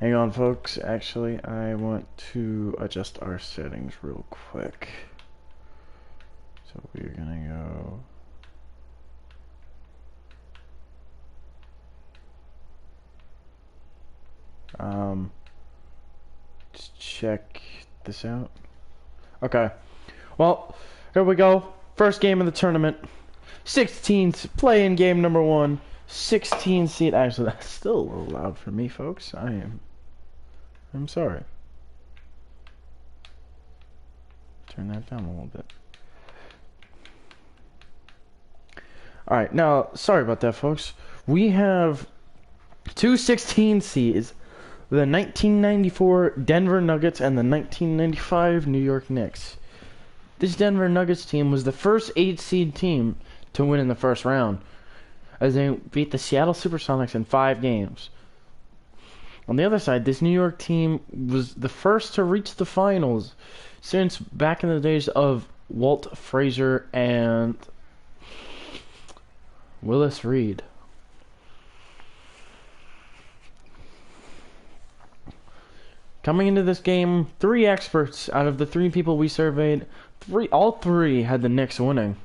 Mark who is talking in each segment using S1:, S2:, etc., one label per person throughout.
S1: Hang on, folks. Actually, I want to adjust our settings real quick. So we're gonna go. Just check this out. Okay. Well, here we go. First game of the tournament. 16th play-in game number 1. 16 seed. Actually, that's still a little loud for me, folks. I'm sorry. Turn that down a little bit. Alright, now, sorry about that, folks. We have two 16 seeds. The 1994 Denver Nuggets and the 1995 New York Knicks. This Denver Nuggets team was the first 8 seed team to win in the first round, as they beat the Seattle Supersonics in 5 games. On the other side, this New York team was the first to reach the finals since back in the days of Walt Frazier and Willis Reed. Coming into this game, 3 experts out of the 3 people we surveyed, all 3 had the Knicks winning.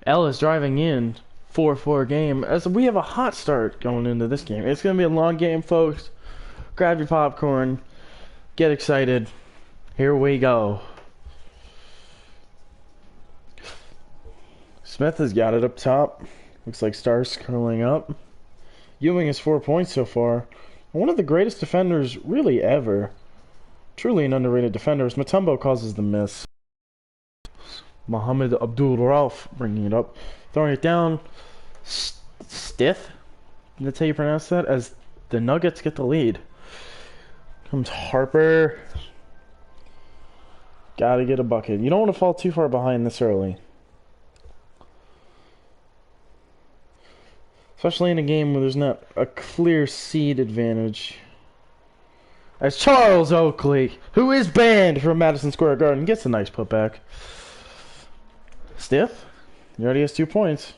S1: Ellis driving in 4-4 game, as we have a hot start going into this game. It's going to be a long game, folks. Grab your popcorn, get excited. Here we go. Smith has got it up top. Looks like stars curling up. Ewing has 4 points so far. One of the greatest defenders really ever. Truly an underrated defender. As Mutombo causes the miss. Mohamed Abdul-Rauf bringing it up. Throwing it down. Stiff? That's how you pronounce that? As the Nuggets get the lead. Comes Harper. Gotta get a bucket. You don't want to fall too far behind this early. Especially in a game where there's not a clear seed advantage. As Charles Oakley, who is banned from Madison Square Garden, gets a nice putback. Stiff, he already has 2 points.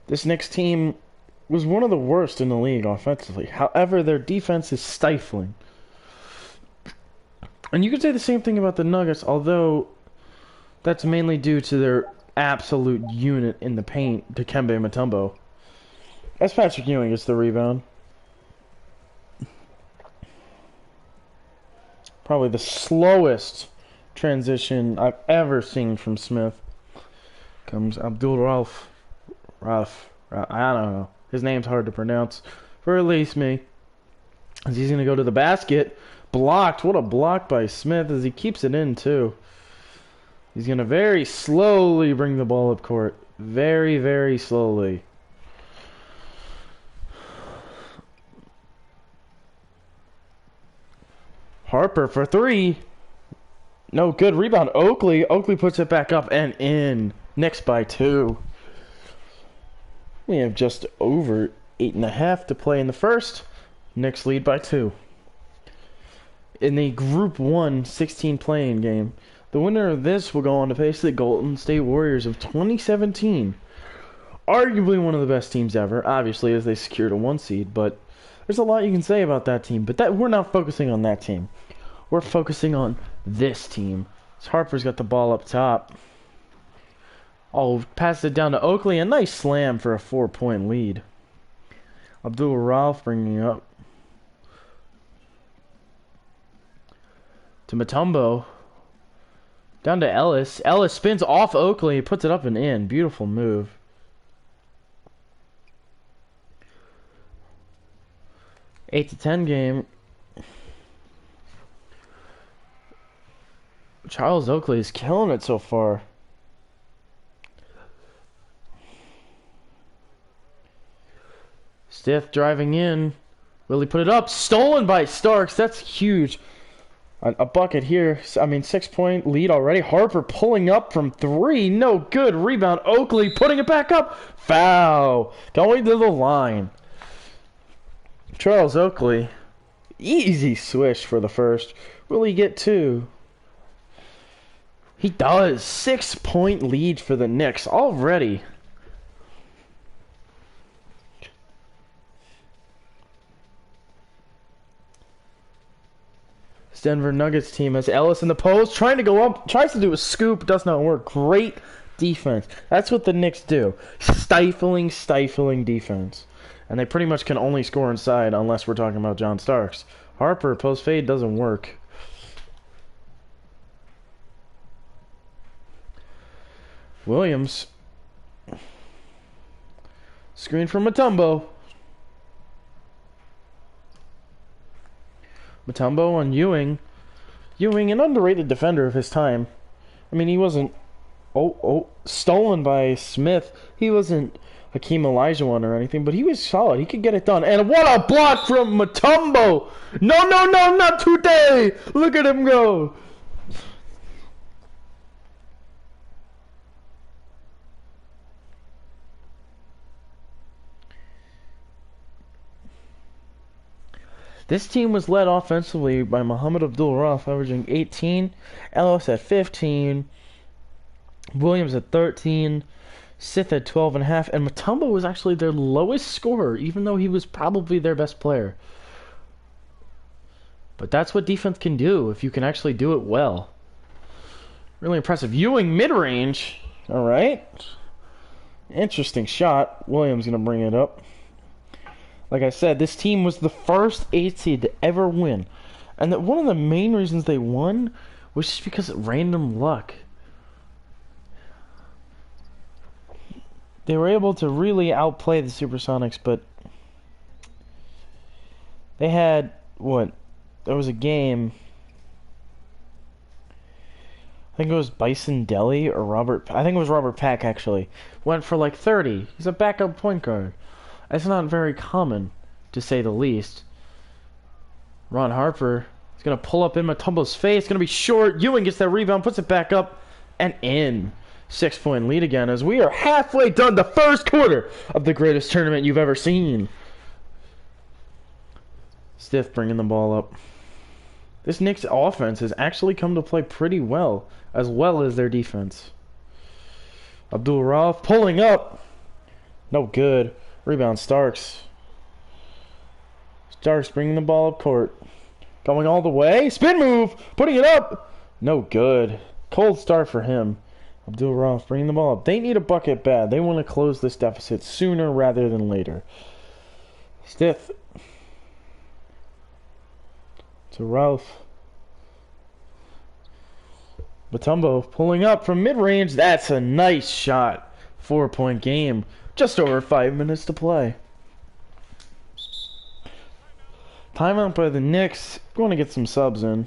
S1: This Knicks team was one of the worst in the league offensively. However, their defense is stifling. And you could say the same thing about the Nuggets, although that's mainly due to their absolute unit in the paint, Dikembe Mutombo. As Patrick Ewing gets the rebound. Probably the slowest transition I've ever seen from Smith. Comes Abdul-Rauf. I don't know. His name's hard to pronounce. For at least me. As he's going to go to the basket. Blocked. What a block by Smith as he keeps it in too. He's going to very slowly bring the ball up court. Very, very slowly. Harper for 3. No good. Rebound Oakley. Oakley puts it back up and in. Knicks by 2. We have just over 8.5 to play in the first. Knicks lead by 2. In the Group 1 16 playing game. The winner of this will go on to face the Golden State Warriors of 2017. Arguably one of the best teams ever, obviously, as they secured a 1 seed, but there's a lot you can say about that team. But we're not focusing on that team. We're focusing on this team. So Harper's got the ball up top. Oh, pass it down to Oakley. A nice slam for a 4-point lead. Abdul-Rauf bringing it up. To Mutombo. Down to Ellis. Ellis spins off Oakley. Puts it up and in. Beautiful move. 8-10 game. Charles Oakley is killing it so far. Stiff driving in. Will he put it up? Stolen by Starks. That's huge. A bucket here. 6-point lead already. Harper pulling up from 3. No good. Rebound. Oakley putting it back up. Foul. Going to the line. Charles Oakley. Easy swish for the first. Will he get 2? He does. 6-point lead for the Knicks already. Denver Nuggets team has Ellis in the post, trying to go up, tries to do a scoop, does not work. Great defense. That's what the Knicks do. Stifling defense. And they pretty much can only score inside unless we're talking about John Starks. Harper, post fade, doesn't work. Williams. Screen from Mutombo. Mutombo on Ewing. Ewing, an underrated defender of his time. I mean, he wasn't... stolen by Smith. He wasn't Hakeem Olajuwon or anything, but he was solid. He could get it done. And what a block from Mutombo! No, not today! Look at him go! This team was led offensively by Muhammad Abdul-Rauf, averaging 18, Ellis at 15, Williams at 13, Sith at 12.5, and Mutombo was actually their lowest scorer, even though he was probably their best player. But that's what defense can do, if you can actually do it well. Really impressive. Ewing mid-range. Alright. Interesting shot. Williams going to bring it up. Like I said, this team was the first 8 seed to ever win. And that one of the main reasons they won was just because of random luck. They were able to really outplay the Supersonics, but they had, what? There was a game, I think it was Bison Deli or I think it was Robert Pack actually, went for like 30. He's a backup point guard. That's not very common, to say the least. Ron Harper is going to pull up in Mutombo's face. It's going to be short. Ewing gets that rebound, puts it back up, and in. 6-point lead again as we are halfway done the first quarter of the greatest tournament you've ever seen. Stiff bringing the ball up. This Knicks offense has actually come to play pretty well as their defense. Abdul-Rauf pulling up. No good. Rebound Starks. Starks bringing the ball up court. Going all the way. Spin move. Putting it up. No good. Cold start for him. Abdul-Rauf bringing the ball up. They need a bucket bad. They want to close this deficit sooner rather than later. Stiff. To Ralph. Mutombo pulling up from mid-range. That's a nice shot. 4-point game. Just over 5 minutes to play. Timeout by the Knicks. Going to get some subs in.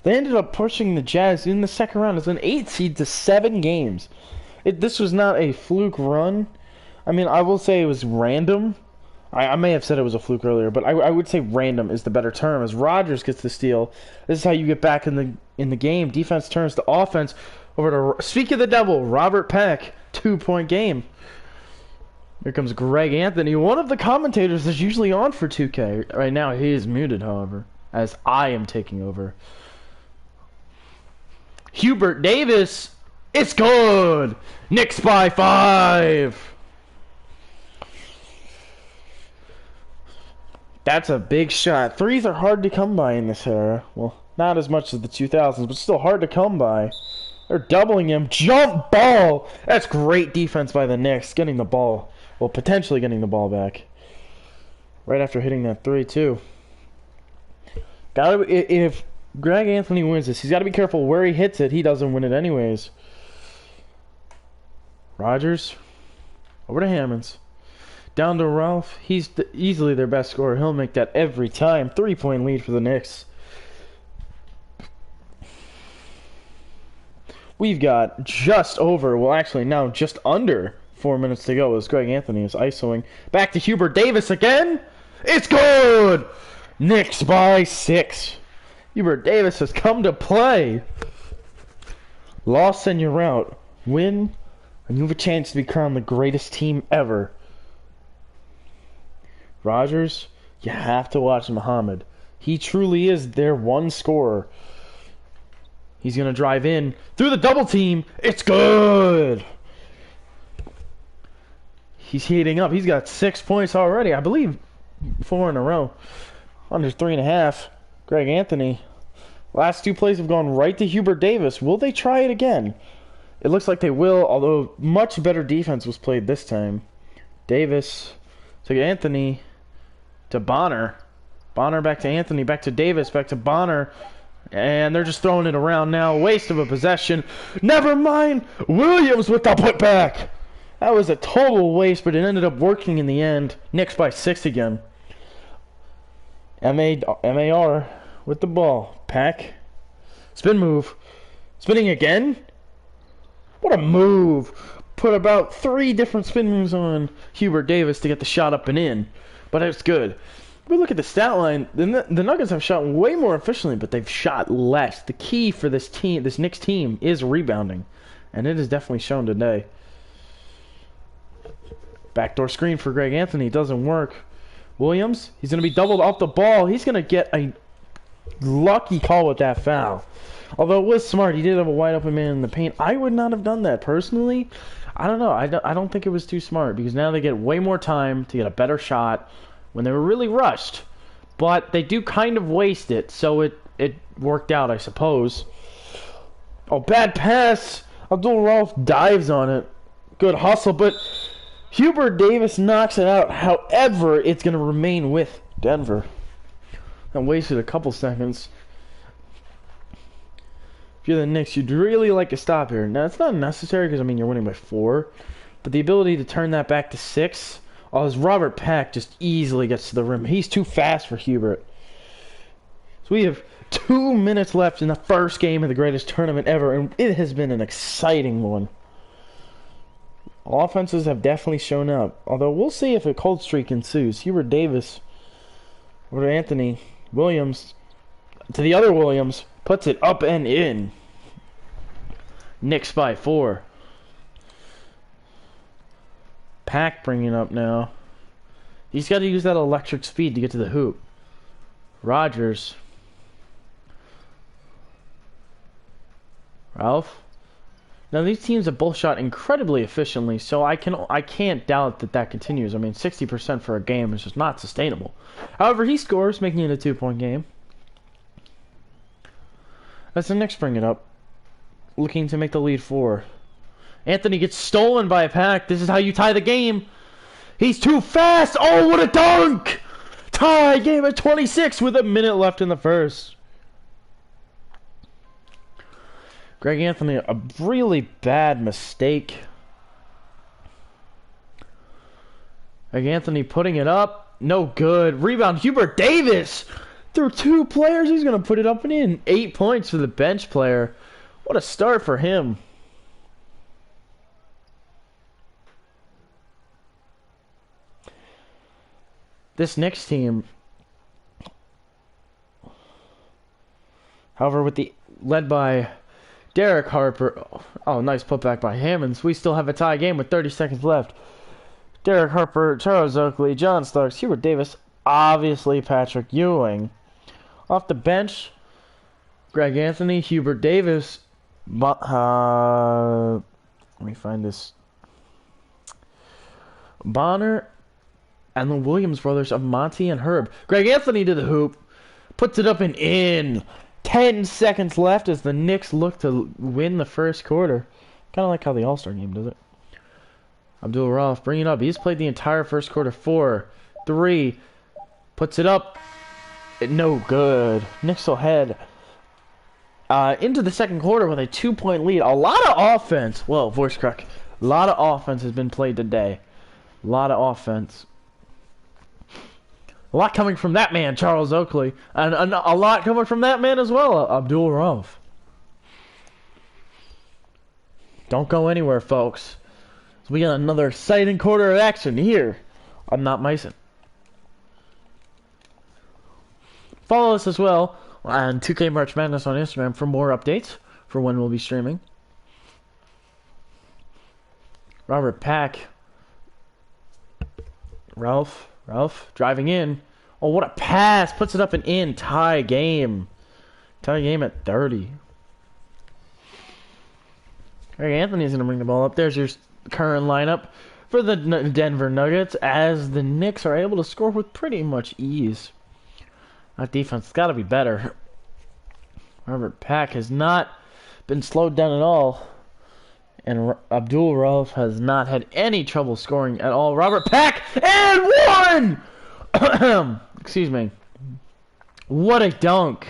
S1: They ended up pushing the Jazz in the second round as an 8 seed to 7 games. This was not a fluke run. I mean, I will say it was random. I may have said it was a fluke earlier, but I would say random is the better term. As Rodgers gets the steal, this is how you get back in the game. Defense turns to offense. Over to, speak of the devil, Robert Peck, 2-point game. Here comes Greg Anthony. One of the commentators is usually on for 2K. Right now, he is muted, however, as I am taking over. Hubert Davis. It's good. Knicks by 5. That's a big shot. Threes are hard to come by in this era. Well, not as much as the 2000s, but still hard to come by. They're doubling him. Jump ball. That's great defense by the Knicks. Getting the ball. Well, potentially getting the ball back. Right after hitting that 3, too. If Greg Anthony wins this, he's got to be careful where he hits it. He doesn't win it anyways. Rodgers. Over to Hammonds. Down to Ralph. He's easily their best scorer. He'll make that every time. 3-point lead for the Knicks. We've got just over, well actually now just under 4 minutes to go as Greg Anthony is isoing. Back to Hubert Davis again. It's good! Knicks by 6. Hubert Davis has come to play. Loss and you're out. Win and you have a chance to be crowned the greatest team ever. Rodgers, you have to watch Muhammad. He truly is their one scorer. He's going to drive in through the double team. It's good. He's heating up. He's got 6 points already. I believe 4 in a row. Under 3.5. Greg Anthony. Last 2 plays have gone right to Hubert Davis. Will they try it again? It looks like they will, although much better defense was played this time. Davis to Anthony to Bonner. Bonner back to Anthony, back to Davis, back to Bonner. And they're just throwing it around now. Waste of a possession. Never mind. Williams with the putback. That was a total waste, but it ended up working in the end. Knicks by 6 again. MAR with the ball. Pack. Spin move. Spinning again? What a move. Put about 3 different spin moves on Hubert Davis to get the shot up and in. But it's good. We look at the stat line. The Nuggets have shot way more efficiently, but they've shot less. The key for this team, this Knicks team, is rebounding. And it is definitely shown today. Backdoor screen for Greg Anthony. Doesn't work. Williams, he's going to be doubled off the ball. He's going to get a lucky call with that foul. Although it was smart. He did have a wide open man in the paint. I would not have done that personally. I don't know. I don't think it was too smart because now they get way more time to get a better shot when they were really rushed. But they do kind of waste it, so it worked out, I suppose. Oh, bad pass. Abdul-Rauf dives on it. Good hustle, but Hubert Davis knocks it out. However, it's going to remain with Denver. That wasted a couple seconds. If you're the Knicks, you'd really like to stop here. Now, it's not necessary because, I mean, you're winning by 4. But the ability to turn that back to 6, as Robert Pack just easily gets to the rim. He's too fast for Hubert. So we have 2 minutes left in the first game of the greatest tournament ever, and it has been an exciting one. Offenses have definitely shown up, although we'll see if a cold streak ensues. Hubert Davis, or Anthony Williams, to the other Williams, puts it up and in. Knicks by 4. Pack bringing up now. He's got to use that electric speed to get to the hoop. Rogers. Ralph. Now these teams have both shot incredibly efficiently, so I can't doubt that continues. I mean, 60% for a game is just not sustainable. However, he scores, making it a 2-point game. That's the Knicks bring it up, looking to make the lead 4. Anthony gets stolen by a Pack. This is how you tie the game. He's too fast. Oh, what a dunk! Tie game at 26 with a minute left in the first. Greg Anthony, a really bad mistake. Greg Anthony putting it up. No good. Rebound, Hubert Davis. Through 2 players, he's going to put it up and in. 8 points for the bench player. What a start for him. This next team, however, led by Derek Harper. Oh, nice putback by Hammonds. We still have a tie game with 30 seconds left. Derek Harper, Charles Oakley, John Starks, Hubert Davis, obviously Patrick Ewing. Off the bench, Greg Anthony, Hubert Davis. Let me find this. Bonner and the Williams brothers of Monty and Herb. Greg Anthony to the hoop. Puts it up and in. 10 seconds left as the Knicks look to win the first quarter. Kind of like how the All-Star game does it. Abdul-Rauf bringing it up. He's played the entire first quarter. 4, 3. Puts it up. No good. Knicks will head into the second quarter with a 2-point lead. A lot of offense. Whoa, voice crack. A lot of offense has been played today. A lot of offense. A lot coming from that man, Charles Oakley. And a lot coming from that man as well, Abdul-Rauf. Don't go anywhere, folks. So we got another exciting quarter of action here on Not-myson. Follow us as well on 2K March Madness on Instagram for more updates for when we'll be streaming. Robert Pack. Ralph driving in. Oh, what a pass. Puts it up and in. Tie game. Tie game at 30. Greg Anthony's going to bring the ball up. There's your current lineup for the Denver Nuggets as the Knicks are able to score with pretty much ease. That defense has got to be better. Robert Pack has not been slowed down at all. And Abdul Rauf has not had any trouble scoring at all. Robert Pack and one! Excuse me. What a dunk.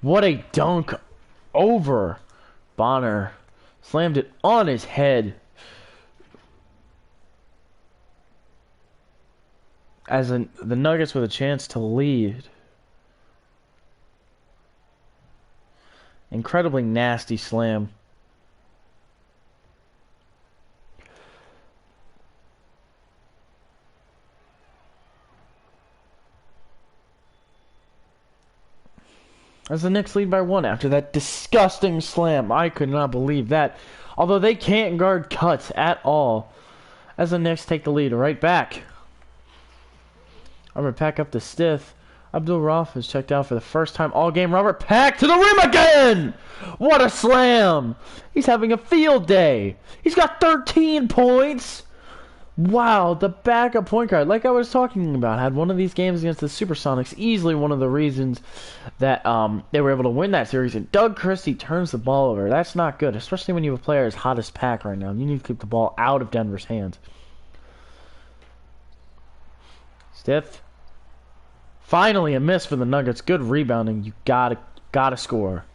S1: What a dunk over Bonner. Slammed it on his head. As the Nuggets with a chance to lead. Incredibly nasty slam. As the Knicks lead by 1 after that disgusting slam. I could not believe that. Although they can't guard cuts at all. As the Knicks take the lead right back. Robert Pack up to Stith. Abdul Rauf is checked out for the first time all game. Robert Pack to the rim again! What a slam! He's having a field day. He's got 13 points. Wow, the backup point guard, like I was talking about, had one of these games against the Supersonics. Easily one of the reasons that they were able to win that series. And Doug Christie turns the ball over. That's not good, especially when you have a player as hot as Pack right now. You need to keep the ball out of Denver's hands. Stith. Finally a miss for the Nuggets. Good rebounding. You gotta score.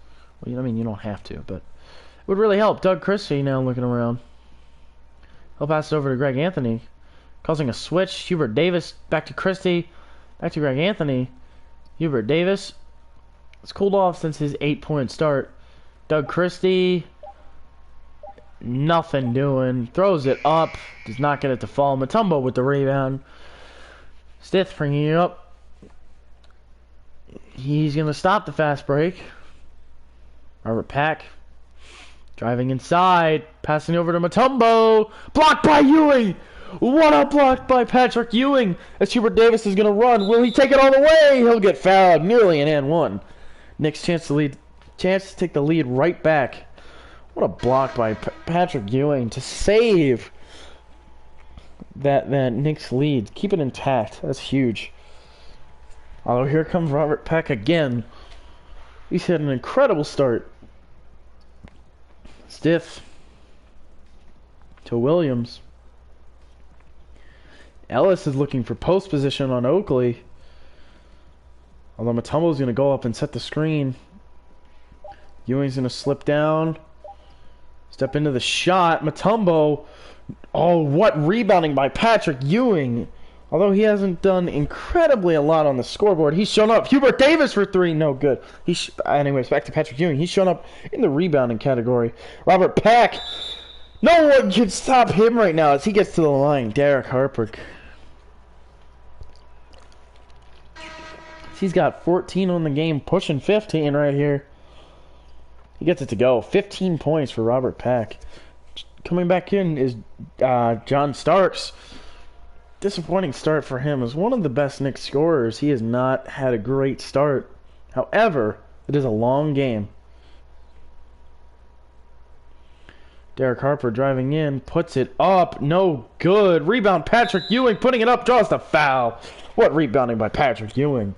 S1: Well, I mean, you don't have to, but it would really help. Doug Christie now looking around. He'll pass it over to Greg Anthony. Causing a switch. Hubert Davis back to Christie. Back to Greg Anthony. Hubert Davis. It's cooled off since his 8-point start. Doug Christie. Nothing doing. Throws it up. Does not get it to fall. Mutombo with the rebound. Stith bringing it up. He's going to stop the fast break. Robert Pack. Driving inside. Passing over to Mutombo. Blocked by Ewing. What a block by Patrick Ewing. As Hubert Davis is going to run. Will he take it all the way? He'll get fouled. Nearly an and one. Knicks chance to take the lead right back. What a block by Patrick Ewing to save that Knicks lead. Keep it intact. That's huge. Although here comes Robert Peck again. He's had an incredible start. Stiff to Williams. Ellis is looking for post position on Oakley. Although Mutombo's going to go up and set the screen. Ewing's going to slip down. Step into the shot. Mutombo. Oh, what rebounding by Patrick Ewing. Although he hasn't done incredibly a lot on the scoreboard. He's shown up. Hubert Davis for 3. No good. Anyways, back to Patrick Ewing. He's shown up in the rebounding category. Robert Peck. No one can stop him right now as he gets to the line. Derek Harper. He's got 14 on the game. Pushing 15 right here. He gets it to go. 15 points for Robert Peck. Coming back in is John Starks. Disappointing start for him. As one of the best Knicks scorers, he has not had a great start. However, it is a long game. Derek Harper driving in, puts it up, no good. Rebound, Patrick Ewing putting it up, draws the foul. What rebounding by Patrick Ewing.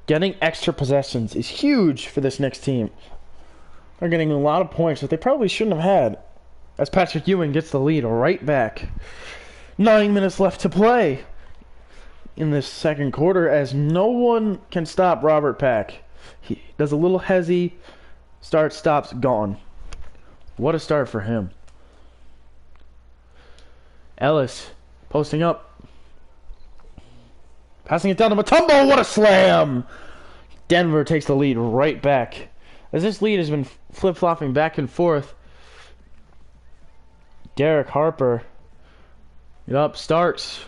S1: Getting extra possessions is huge for this Knicks team. They're getting a lot of points that they probably shouldn't have had. As Patrick Ewing gets the lead right back. 9 minutes left to play in this second quarter as no one can stop Robert Peck. He does a little hezzy, start, stops, gone. What a start for him. Ellis posting up. Passing it down to Mutombo. What a slam! Denver takes the lead right back. As this lead has been flip-flopping back and forth. Derek Harper. Get up, Starks.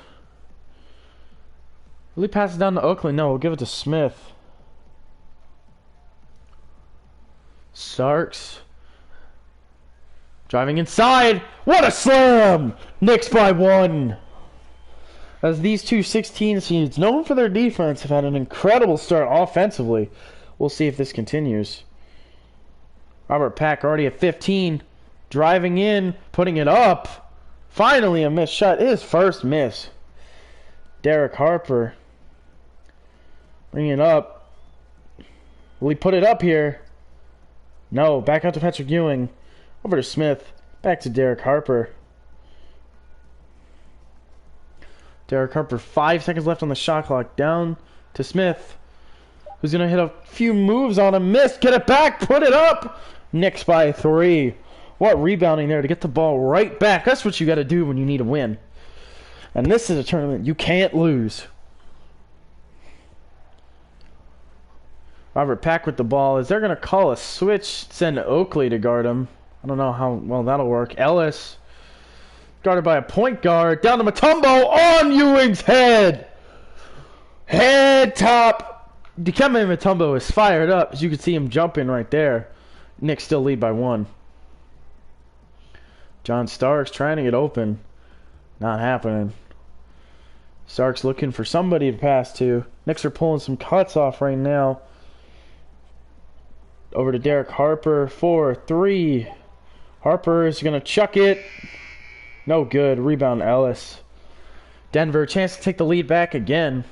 S1: Will he pass it down to Oakley? No, we'll give it to Smith. Starks. Driving inside. What a slam! Knicks by 1. as these two 16 seeds, known for their defense, have had an incredible start offensively. We'll see if this continues. Robert Pack already at 15, driving in, putting it up. Finally a missed shot, his first miss. Derek Harper bringing it up. Will he put it up here? No, back out to Patrick Ewing. Over to Smith. Back to Derek Harper. Derek Harper, 5 seconds left on the shot clock. Down to Smith, who's going to hit a few moves on him. Missed. Get it back. Put it up. Knicks by 3. What rebounding there to get the ball right back. That's what you got to do when you need a win. And this is a tournament you can't lose. Robert Pack with the ball. Is they're going to call a switch, send Oakley to guard him. I don't know how well that'll work. Ellis, guarded by a point guard. Down to Mutombo on Ewing's head. Head top. Dikembe Mutombo is fired up. As you can see him jumping right there. Knicks still lead by 1. John Starks trying to get open. Not happening. Starks looking for somebody to pass to. Knicks are pulling some cuts off right now. Over to Derek Harper. 4-3. Harper is going to chuck it. No good. Rebound Ellis. Denver, chance to take the lead back again.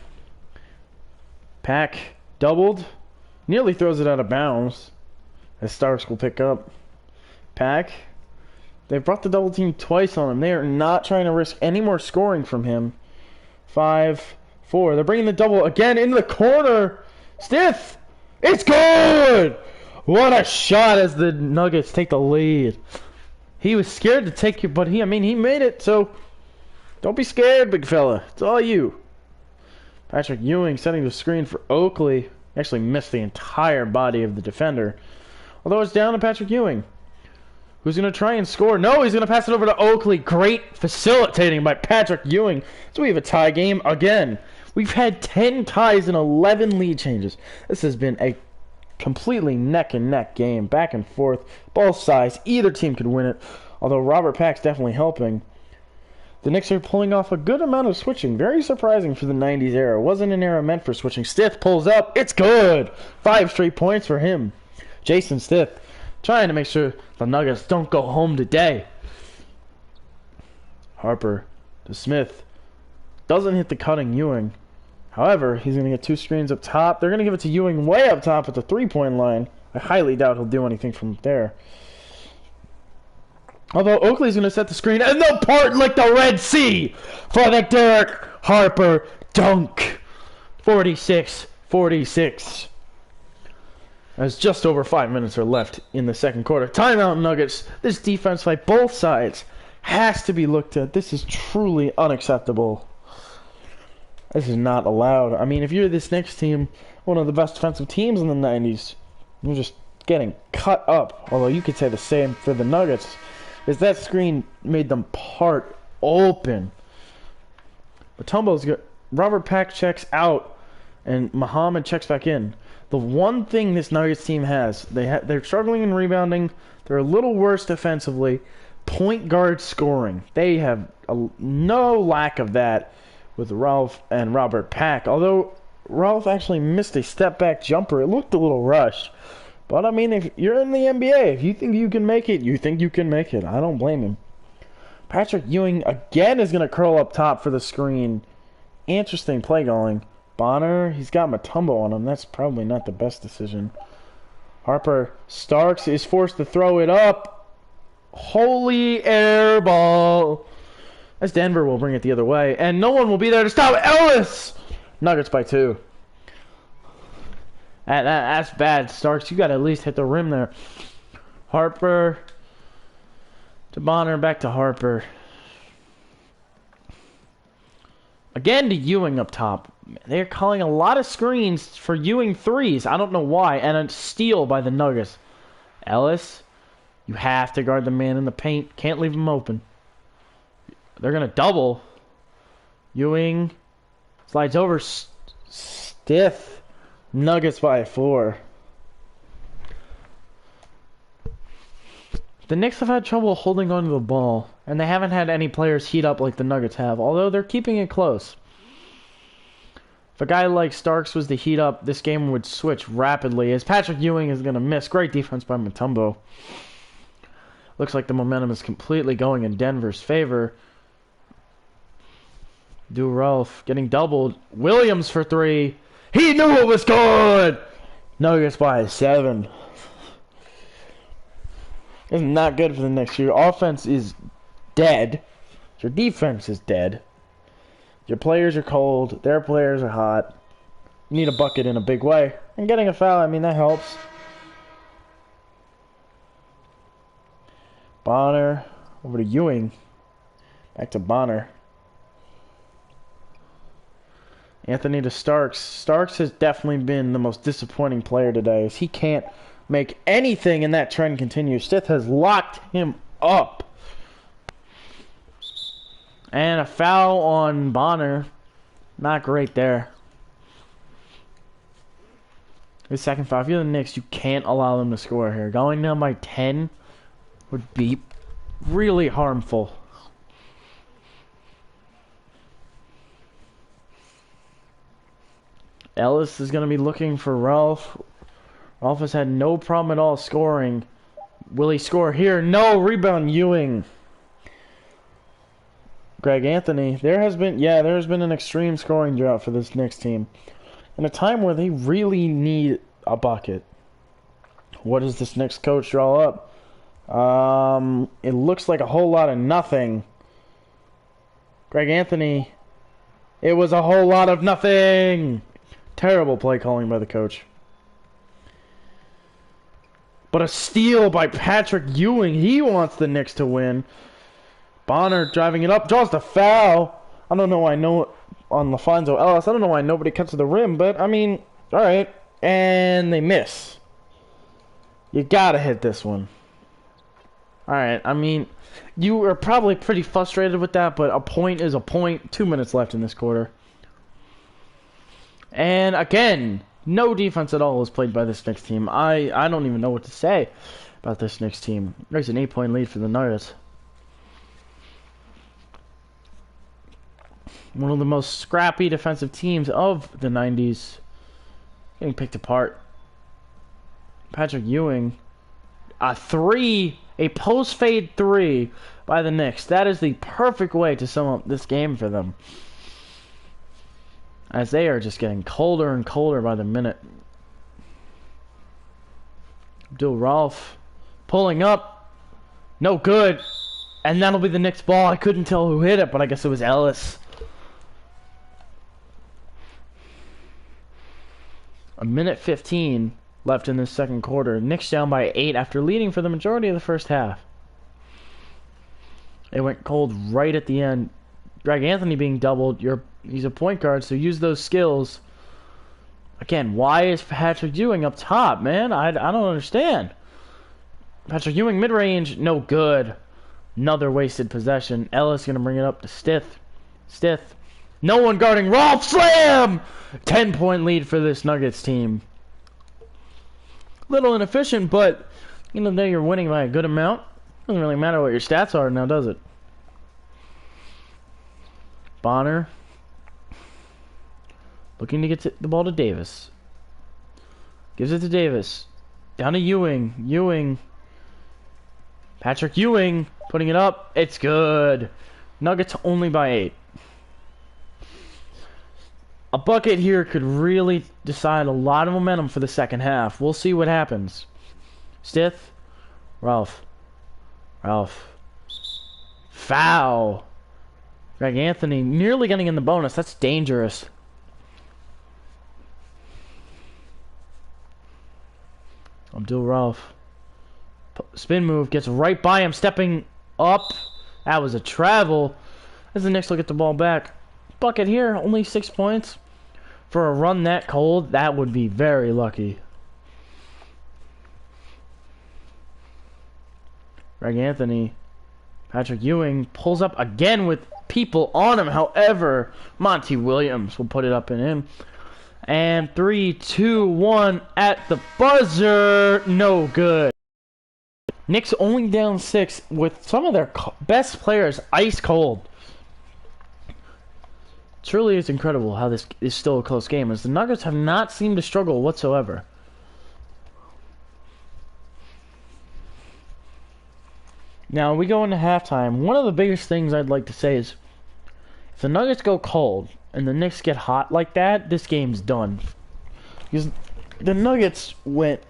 S1: Pack doubled. Nearly throws it out of bounds. As Starks will pick up. Pack. They brought the double team twice on him. They are not trying to risk any more scoring from him. 5-4. They're bringing the double again into the corner. Stiff. It's good. What a shot as the Nuggets take the lead. He was scared to take it, but he made it, so don't be scared, big fella. It's all you. Patrick Ewing setting the screen for Oakley. Actually missed the entire body of the defender. Although it's down to Patrick Ewing, who's going to try and score. No, he's going to pass it over to Oakley. Great facilitating by Patrick Ewing. So we have a tie game again. We've had 10 ties and 11 lead changes. This has been a completely neck-and-neck game, back and forth, both sides. Either team could win it, although Robert Pack's definitely helping. The Knicks are pulling off a good amount of switching. Very surprising for the 90s era. Wasn't an era meant for switching. Stith pulls up. It's good. 5 straight points for him. Jason Stith trying to make sure the Nuggets don't go home today. Harper to Smith. Doesn't hit the cutting Ewing. However, he's going to get 2 screens up top. They're going to give it to Ewing way up top at the 3-point line. I highly doubt he'll do anything from there. Although Oakley's going to set the screen, and they'll part like the Red Sea for the Derek Harper dunk. 46-46. As just over 5 minutes are left in the second quarter. Timeout Nuggets. This defense by both sides has to be looked at. This is truly unacceptable. This is not allowed. I mean, if you're this Knicks team, one of the best defensive teams in the 90s, you're just getting cut up. Although you could say the same for the Nuggets. Is that screen made them part open. But Tumbo's good. Robert Pack checks out, and Muhammad checks back in. The one thing this Nuggets team has, they're struggling in rebounding. They're a little worse defensively. Point guard scoring. They have no lack of that with Ralph and Robert Pack. Although Ralph actually missed a step-back jumper. It looked a little rushed. But, I mean, if you're in the NBA, if you think you can make it, you think you can make it. I don't blame him. Patrick Ewing, again, is going to curl up top for the screen. Interesting play going. Bonner, he's got Mutombo on him. That's probably not the best decision. Harper, Starks is forced to throw it up. Holy air ball. As Denver will bring it the other way. And no one will be there to stop Ellis. Nuggets by 2. That's bad, Starks. You got to at least hit the rim there. Harper to Bonner, back to Harper. Again to Ewing up top. They're calling a lot of screens for Ewing threes. I don't know why. And a steal by the Nuggets. Ellis, you have to guard the man in the paint. Can't leave him open. They're going to double. Ewing slides over. Stiff. Nuggets by 4. The Knicks have had trouble holding onto the ball, and they haven't had any players heat up like the Nuggets have, although they're keeping it close. a guy like Starks was to heat up, this game would switch rapidly, as Patrick Ewing is going to miss. Great defense by Mutombo. Looks like the momentum is completely going in Denver's favor. Ralph getting doubled. Williams for 3. He knew it was good! Nuggets by 7. It's not good for the next year. Offense is dead. Your defense is dead. Your players are cold. Their players are hot. You need a bucket in a big way. And getting a foul, I mean, that helps. Bonner over to Ewing. Back to Bonner. Anthony to Starks. Starks has definitely been the most disappointing player today, as he can't make anything, and that trend continues. Stith has locked him up. And a foul on Bonner. Not great there. His second foul. If you're the Knicks, you can't allow them to score here. Going down by 10 would be really harmful. Ellis is going to be looking for Ralph. Ralph has had no problem at all scoring. Will he score here? No! Rebound Ewing. Greg Anthony. There's been an extreme scoring drought for this Knicks team. In a time where they really need a bucket. What does this Knicks coach draw up? It looks like a whole lot of nothing. Greg Anthony. It was a whole lot of nothing! Terrible play calling by the coach. But a steal by Patrick Ewing. He wants the Knicks to win. Bonner driving it up. Draws the foul. I don't know why on LaFonso Ellis. I don't know why nobody cuts to the rim. But, I mean, alright. And they miss. You gotta hit this one. Alright, I mean, you are probably pretty frustrated with that. But a point is a point. 2 minutes left in this quarter. And again, no defense at all is played by this Knicks team. I don't even know what to say about this Knicks team. There's an 8-point lead for the Nuggets. One of the most scrappy defensive teams of the 90s. Getting picked apart. Patrick Ewing. A post-fade 3 by the Knicks. That is the perfect way to sum up this game for them, as they are just getting colder and colder by the minute. Ralph pulling up. No good. And that'll be the Knicks ball. I couldn't tell who hit it, but I guess it was Ellis. A minute 15 left in this second quarter. Knicks down by 8 after leading for the majority of the first half. It went cold right at the end. Greg Anthony being doubled. He's a point guard, so use those skills. Again, why is Patrick Ewing up top, man? I don't understand. Patrick Ewing mid-range, no good. Another wasted possession. Ellis going to bring it up to Stith. Stith. No one guarding Rolf. Slam! 10-point lead for this Nuggets team. Little inefficient, but you know, you're winning by a good amount. Doesn't really matter what your stats are now, does it? Bonner. Looking to get the ball to Davis. Gives it to Davis. Down to Ewing. Ewing. Patrick Ewing. Putting it up. It's good. Nuggets only by 8. A bucket here could really decide a lot of momentum for the second half. We'll see what happens. Stith. Ralph. Ralph. Foul. Greg Anthony nearly getting in the bonus. That's dangerous. Ralph. Spin move. Gets right by him. Stepping up. That was a travel. As the Knicks will get the ball back. Bucket here. Only 6 points. For a run that cold, that would be very lucky. Greg Anthony. Patrick Ewing pulls up again with people on him. However, Monty Williams will put it up and in. And 3, 2, 1 at the buzzer. No good. Knicks only down 6 with some of their best players ice cold. Truly, it's incredible how this is still a close game, as the Nuggets have not seemed to struggle whatsoever. Now, we go into halftime. One of the biggest things I'd like to say is, if the Nuggets go cold and the Knicks get hot like that, this game's done. Because the Nuggets went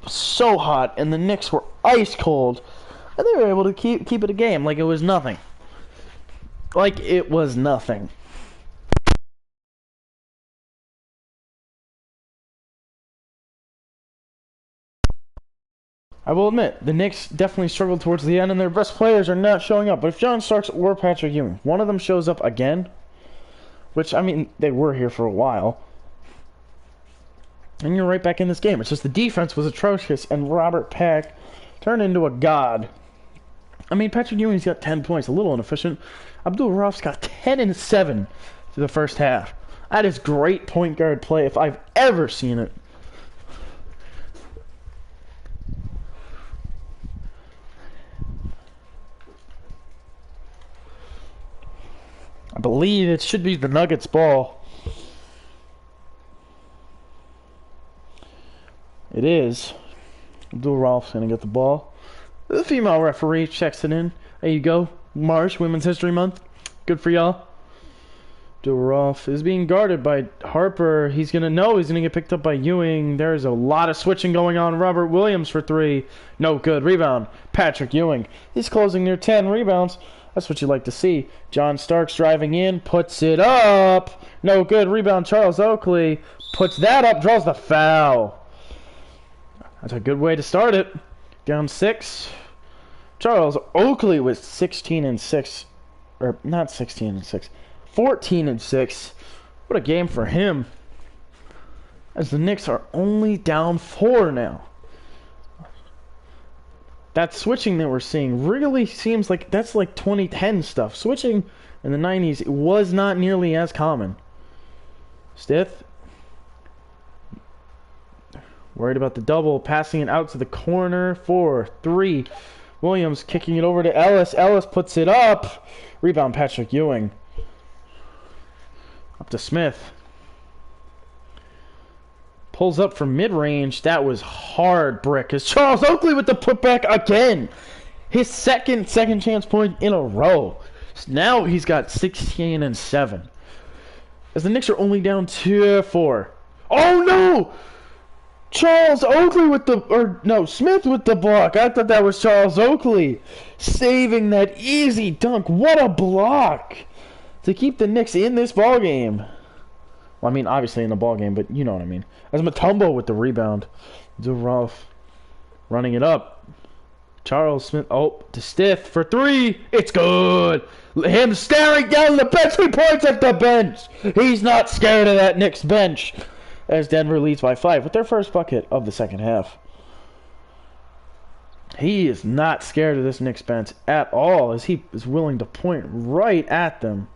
S1: so hot and the Knicks were ice cold, and they were able to keep it a game like it was nothing. Like it was nothing. I will admit, the Knicks definitely struggled towards the end, and their best players are not showing up. But if John Starks or Patrick Ewing, one of them shows up again, which, I mean, they were here for a while, and you're right back in this game. It's just the defense was atrocious, and Robert Pack turned into a god. I mean, Patrick Ewing's got 10 points, a little inefficient. Abdul Rauf's got 10 and 7 through the first half. That is great point guard play if I've ever seen it. I believe it should be the Nuggets' ball. It is. Abdul Rauf's going to get the ball. The female referee checks it in. There you go. March, Women's History Month. Good for y'all. Abdul Rauf is being guarded by Harper. He's going to get picked up by Ewing. There's a lot of switching going on. Robert Williams for 3. No good. Rebound. Patrick Ewing. He's closing near 10 rebounds. That's what you like to see. John Starks driving in, puts it up. No good. Rebound. Charles Oakley puts that up, draws the foul. That's a good way to start it. Down 6. Charles Oakley with 16 and 6. Or not 16 and 6. 14 and 6. What a game for him. As the Knicks are only down 4 now. That switching that we're seeing really seems like that's like 2010 stuff. Switching in the 90s was not nearly as common. Stith. Worried about the double. Passing it out to the corner. 4, 3. Williams kicking it over to Ellis. Ellis puts it up. Rebound Patrick Ewing. Up to Smith. Pulls up from mid-range. That was hard brick. As Charles Oakley with the putback again. His second chance point in a row. Now he's got 16 and 7. As the Knicks are only down 2-4. Oh no! Charles Oakley with Smith with the block. I thought that was Charles Oakley saving that easy dunk. What a block to keep the Knicks in this ball game. Well, I mean, obviously in the ball game, but you know what I mean. As Mutombo with the rebound. Rauf running it up. Charles Smith, to Stith for 3. It's good. Him staring down the bench. He points at the bench. He's not scared of that Knicks bench. As Denver leads by 5 with their first bucket of the second half. He is not scared of this Knicks bench at all, as he is willing to point right at them.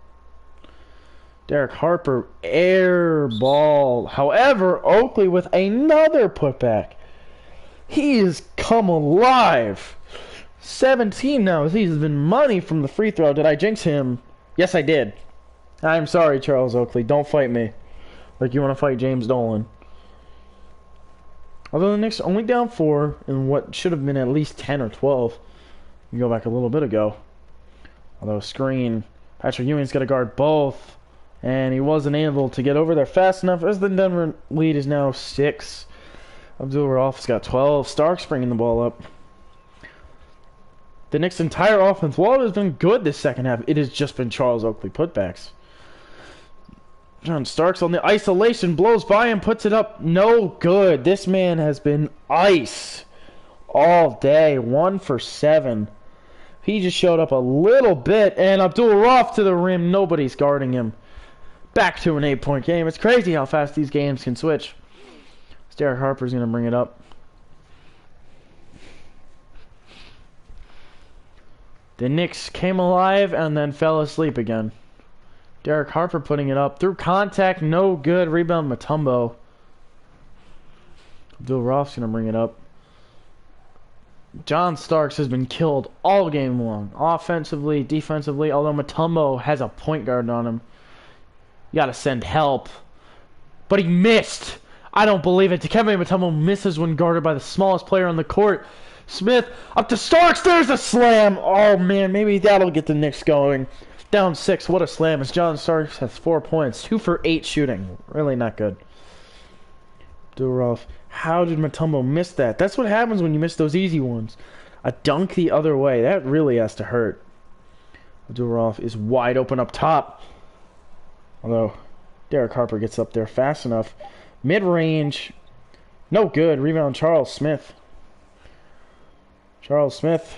S1: Derek Harper, air ball. However, Oakley with another putback. He has come alive. 17 now, as he's been money from the free throw. Did I jinx him? Yes, I did. I'm sorry, Charles Oakley. Don't fight me like you want to fight James Dolan. Although the Knicks only down 4 in what should have been at least 10 or 12. You go back a little bit ago. Although screen, Patrick Ewing's got to guard both. And he wasn't able to get over there fast enough, as the Denver lead is now 6. Abdul Rauf's got 12. Starks bringing the ball up. The Knicks' entire offense, while it has been good this second half, it has just been Charles Oakley putbacks. John Starks on the isolation, blows by and puts it up. No good. This man has been ice all day. 1 for 7. He just showed up a little bit, and Abdul Rauf to the rim. Nobody's guarding him. Back to an 8-point game. It's crazy how fast these games can switch. Derek Harper's going to bring it up. The Knicks came alive and then fell asleep again. Derek Harper putting it up. Through contact, no good. Rebound Mutombo. Abdul Rauf's going to bring it up. John Starks has been killed all game long. Offensively, defensively, although Mutombo has a point guard on him. You gotta send help. But he missed. I don't believe it. Dikembe Mutombo misses when guarded by the smallest player on the court. Smith up to Starks. There's a slam. Oh, man. Maybe that'll get the Knicks going. Down 6. What a slam. As John Starks has 4 points. 2 for 8 shooting. Really not good. Abdul-Rauf. How did Mutombo miss that? That's what happens when you miss those easy ones. A dunk the other way. That really has to hurt. Abdul-Rauf is wide open up top. Although Derek Harper gets up there fast enough. Mid-range. No good. Rebound Charles Smith. Charles Smith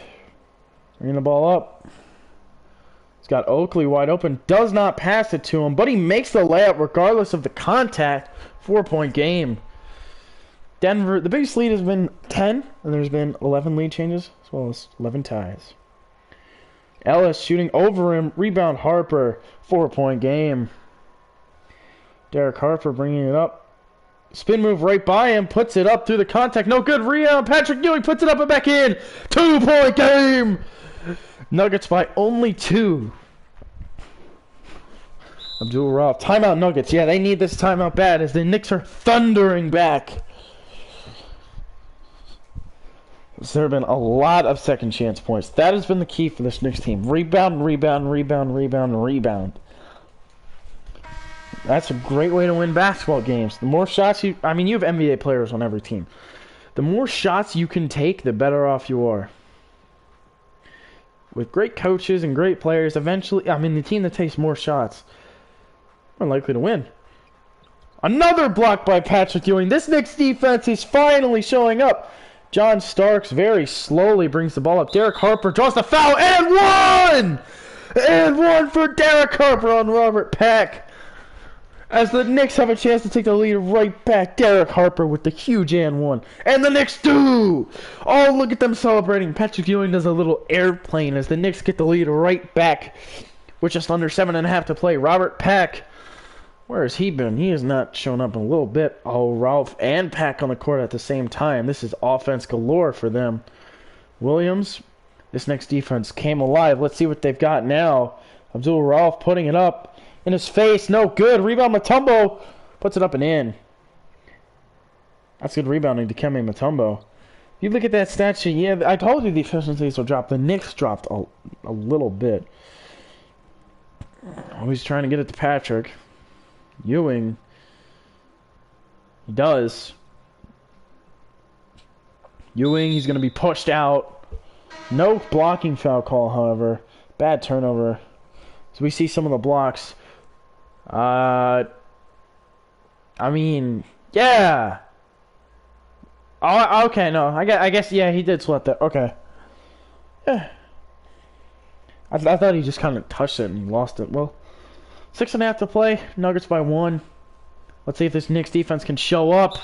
S1: bringing the ball up. He's got Oakley wide open. Does not pass it to him, but he makes the layup regardless of the contact. 4-point game. Denver, the biggest lead has been 10, and there's been 11 lead changes, as well as 11 ties. Ellis shooting over him. Rebound Harper. 4-point game. Derek Harper bringing it up. Spin move right by him. Puts it up through the contact. No good. Rebound. Patrick Ewing puts it up and back in. 2-point game. Nuggets by only 2. Abdul-Rauf. Timeout Nuggets. Yeah, they need this timeout bad as the Knicks are thundering back. So there have been a lot of second chance points. That has been the key for this Knicks team. Rebound, rebound, rebound, rebound, rebound. That's a great way to win basketball games. The more shots you have NBA players on every team. The more shots you can take, the better off you are. With great coaches and great players, eventually, the team that takes more shots are likely to win. Another block by Patrick Ewing. This Knicks defense is finally showing up. John Starks very slowly brings the ball up. Derek Harper draws the foul and 1! And 1 for Derek Harper on Robert Pack. As the Knicks have a chance to take the lead right back. Derek Harper with the huge and 1. And the Knicks do! Oh, look at them celebrating. Patrick Ewing does a little airplane as the Knicks get the lead right back. With just under 7.5 to play. Robert Pack. Where has he been? He has not shown up in a little bit. Oh, Ralph and Pack on the court at the same time. This is offense galore for them. Williams. This next defense came alive. Let's see what they've got now. Abdul-Rauf putting it up. In his face, no good. Rebound Mutombo puts it up and in. That's good rebounding to Dikembe Mutombo. If you look at that stat sheet, yeah, I told you the efficiencies will drop. The Knicks dropped a little bit. Always trying to get it to Patrick. Ewing. He does. Ewing, he's going to be pushed out. No blocking foul call, however. Bad turnover. So we see some of the blocks. Yeah. Oh, okay, no. I guess, yeah, he did sweat that. Okay. Yeah. I thought he just kind of touched it and he lost it. Well, 6.5 to play. Nuggets by 1. Let's see if this Knicks defense can show up.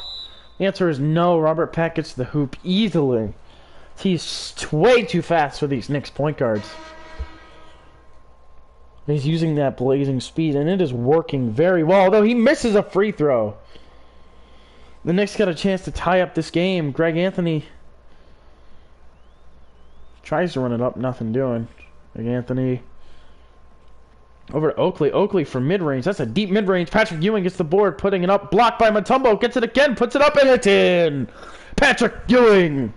S1: The answer is no. Robert Pack gets the hoop easily. He's way too fast for these Knicks point guards. He's using that blazing speed, and it is working very well. Although he misses a free throw. The Knicks got a chance to tie up this game. Greg Anthony tries to run it up. Nothing doing. Greg Anthony over to Oakley. Oakley for mid-range. That's a deep mid-range. Patrick Ewing gets the board, putting it up. Blocked by Mutombo. Gets it again. Puts it up, and it's in. Patrick Ewing.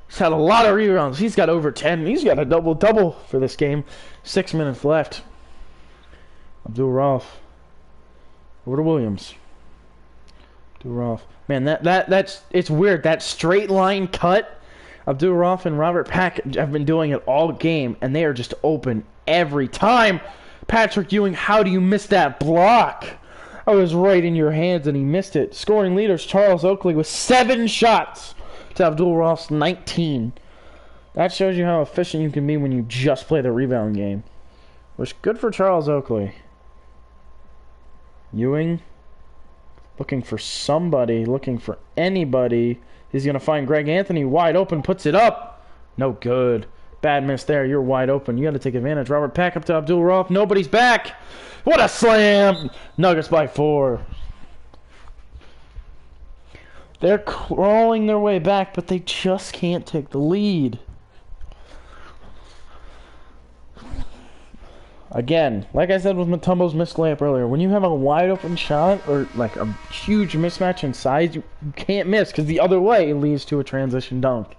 S1: He's had a lot of rebounds. He's got over 10. He's got a double-double for this game. 6 minutes left. Abdul-Rauf. Over to Williams. Abdul-Rauf. Man, that's it's weird. That straight line cut. Abdul-Rauf and Robert Pack have been doing it all game, and they are just open every time. Patrick Ewing, how do you miss that block? I was right in your hands, and he missed it. Scoring leaders, Charles Oakley with 7 shots to Abdul-Rauf's 19. That shows you how efficient you can be when you just play the rebound game. Which good for Charles Oakley. Ewing looking for somebody, looking for anybody. He's going to find Greg Anthony wide open, puts it up. No good. Bad miss there. You're wide open. You got to take advantage. Robert Pack up to Abdul-Rauf. Nobody's back. What a slam. Nuggets by 4. They're crawling their way back, but they just can't take the lead. Again, like I said with Mutombo's missed layup earlier, when you have a wide open shot or like a huge mismatch in size, you can't miss because the other way it leads to a transition dunk.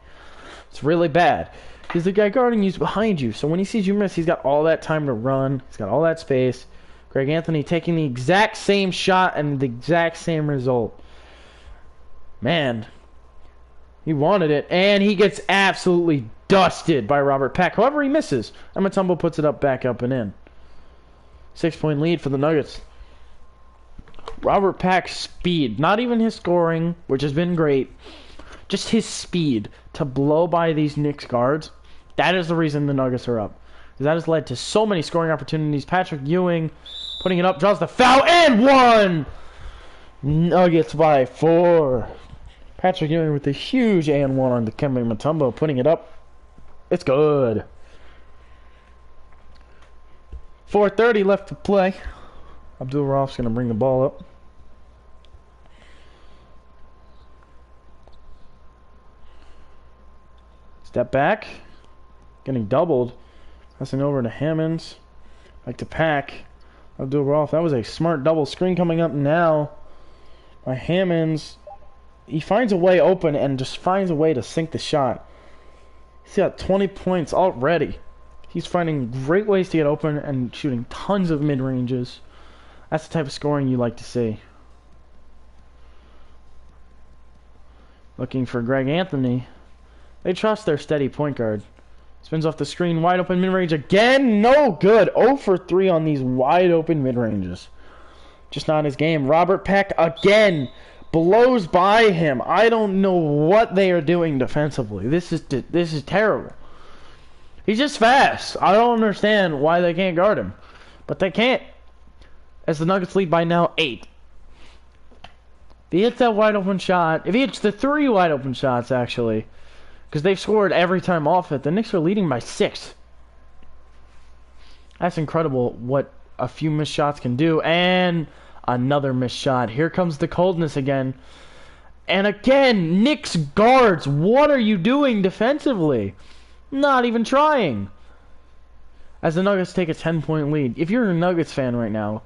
S1: It's really bad because the guy guarding you's behind you. So when he sees you miss, he's got all that time to run. He's got all that space. Greg Anthony taking the exact same shot and the exact same result. Man, he wanted it, and he gets absolutely dusted by Robert Peck. However, he misses, and Mutombo puts it up, back up, and in. 6-point lead for the Nuggets. Robert Peck's speed, not even his scoring, which has been great, just his speed to blow by these Knicks guards, that is the reason the Nuggets are up. That has led to so many scoring opportunities. Patrick Ewing putting it up, draws the foul, and one! Nuggets by 4. Patrick Ewing with a huge and one on the Dikembe Mutombo, putting it up. It's good. 4:30 left to play. Abdul-Rauf's going to bring the ball up. Step back. Getting doubled. Passing over to Hammonds. Like to Pack. Abdul-Rauf. That was a smart double screen coming up now by Hammonds. He finds a way open and just finds a way to sink the shot. He's got 20 points already. He's finding great ways to get open and shooting tons of mid-ranges. That's the type of scoring you like to see. Looking for Greg Anthony. They trust their steady point guard. Spins off the screen, wide open mid-range again. No good. 0 for 3 on these wide open mid-ranges. Just not his game. Robert Peck again blows by him. I don't know what they are doing defensively. This is terrible. He's just fast. I don't understand why they can't guard him. But they can't. As the Nuggets lead by now 8. If he hits that wide open shot, if he hits the 3 wide open shots actually, because they've scored every time off it, the Knicks are leading by 6. That's incredible what a few missed shots can do. And another missed shot. Here comes the coldness again. And again, Knicks guards, what are you doing defensively? Not even trying. As the Nuggets take a 10-point lead. If you're a Nuggets fan right now,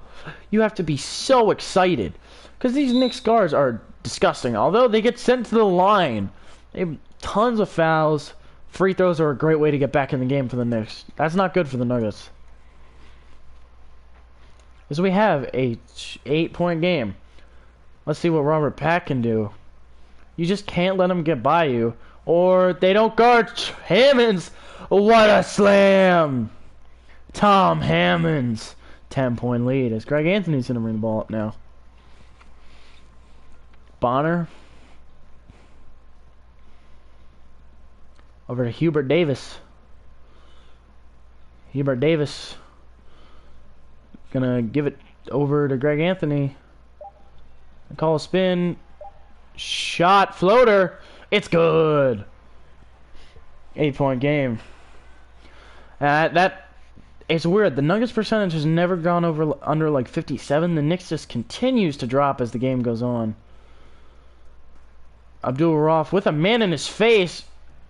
S1: you have to be so excited. Because these Knicks guards are disgusting. Although they get sent to the line. They have tons of fouls. Free throws are a great way to get back in the game for the Knicks. That's not good for the Nuggets. As we have a 8-point game. Let's see what Robert Peck can do. You just can't let him get by you. Or they don't guard Hammonds. What a slam! Tom Hammonds. 10-point lead as Greg Anthony's going to bring the ball up now. Bonner. Over to Hubert Davis. Hubert Davis. Gonna give it over to Greg Anthony. Call a spin. Shot. Floater. It's good. 8-point game. That it's weird. The Nuggets percentage has never gone under like 57. The Knicks just continues to drop as the game goes on. Abdul-Rauf with a man in his face.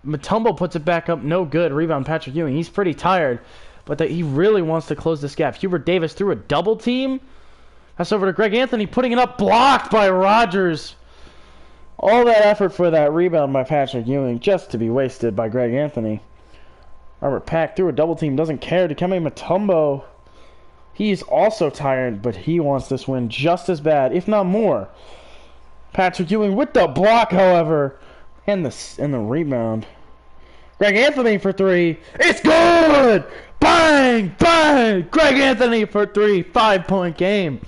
S1: Mutombo puts it back up. No good. Rebound Patrick Ewing. He's pretty tired. But he really wants to close this gap. Hubert Davis through a double team. That's over to Greg Anthony. Putting it up. Blocked by Rodgers. All that effort for that rebound by Patrick Ewing just to be wasted by Greg Anthony. Robert Peck through a double team. Doesn't care. Dikembe Mutombo. He's also tired, but he wants this win just as bad, if not more. Patrick Ewing with the block, however. And the rebound. Greg Anthony for 3. It's good! Bang! Bang! Greg Anthony for 3. 5-point game.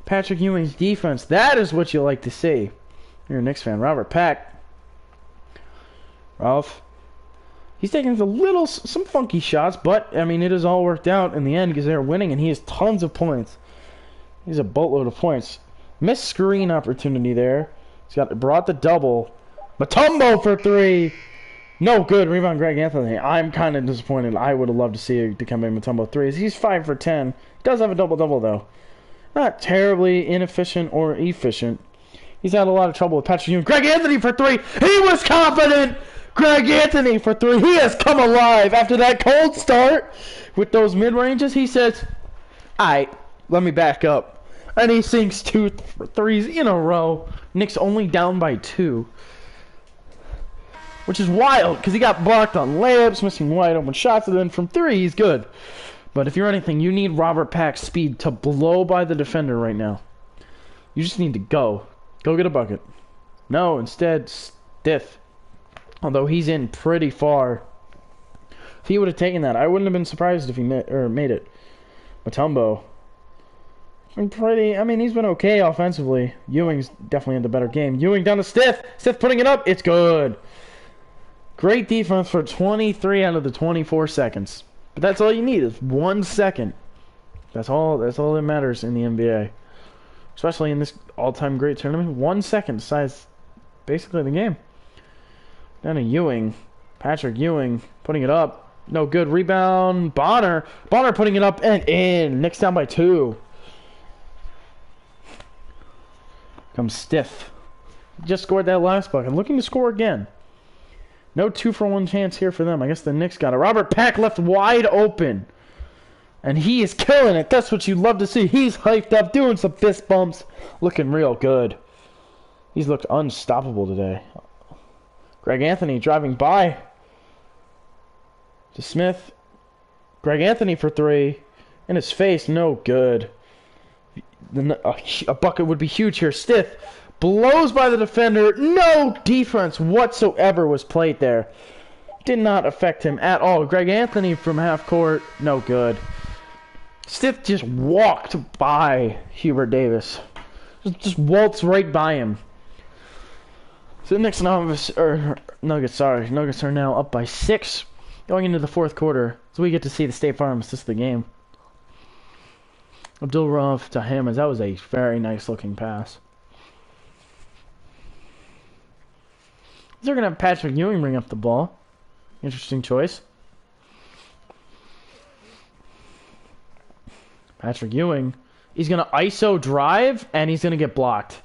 S1: Patrick Ewing's defense. That is what you like to see. You're a Knicks fan. Robert Peck. Ralph. He's taking some funky shots, but, I mean, it has all worked out in the end because they're winning, and he has tons of points. He's a boatload of points. Missed screen opportunity there. Brought the double. Mutombo for 3. No good. Rebound Greg Anthony. I'm kind of disappointed. I would have loved to see Dikembe Mutombo 3. He's 5 for 10. Does have a double-double, though. Not terribly inefficient or efficient. He's had a lot of trouble with Patrick Ewing. Greg Anthony for 3. He was confident. Greg Anthony for three. He has come alive after that cold start with those mid-ranges. He says, alright, let me back up. And he sinks 2 threes in a row. Knicks only down by 2. Which is wild, because he got blocked on layups, missing wide open shots, and then from 3, he's good. But if you're anything, you need Robert Pack's speed to blow by the defender right now. You just need to go. Go get a bucket. No, instead, Stiff. Although he's in pretty far. If he would have taken that, I wouldn't have been surprised if he made it. Mutombo. I mean, he's been okay offensively. Ewing's definitely in the better game. Ewing down to Stiff. Stiff putting it up. It's good. Great defense for 23 out of the 24 seconds. But that's all you need is 1 second. That's all that matters in the NBA. Especially in this all-time great tournament. 1 second decides basically the game. Down to Ewing. Patrick Ewing putting it up. No good. Rebound. Bonner. Bonner putting it up and in. Knicks down by 2. Comes Stiff. Just scored that last bucket. Looking to score again. No 2-for-1 chance here for them. I guess the Knicks got it. Robert Pack left wide open. And he is killing it. That's what you love to see. He's hyped up, doing some fist bumps. Looking real good. He's looked unstoppable today. Greg Anthony driving by. To Smith. Greg Anthony for 3. In his face, no good. A bucket would be huge here. Stiff. Blows by the defender. No defense whatsoever was played there. Did not affect him at all. Greg Anthony from half court. No good. Stiff just walked by Hubert Davis. Just waltzed right by him. So the Knicks Nuggets are now up by 6 going into the 4th quarter. So we get to see the State Farm assist the game. Abdul-Rauf to Hammonds. That was a very nice looking pass. They're going to have Patrick Ewing bring up the ball. Interesting choice. Patrick Ewing. He's going to ISO drive, and he's going to get blocked.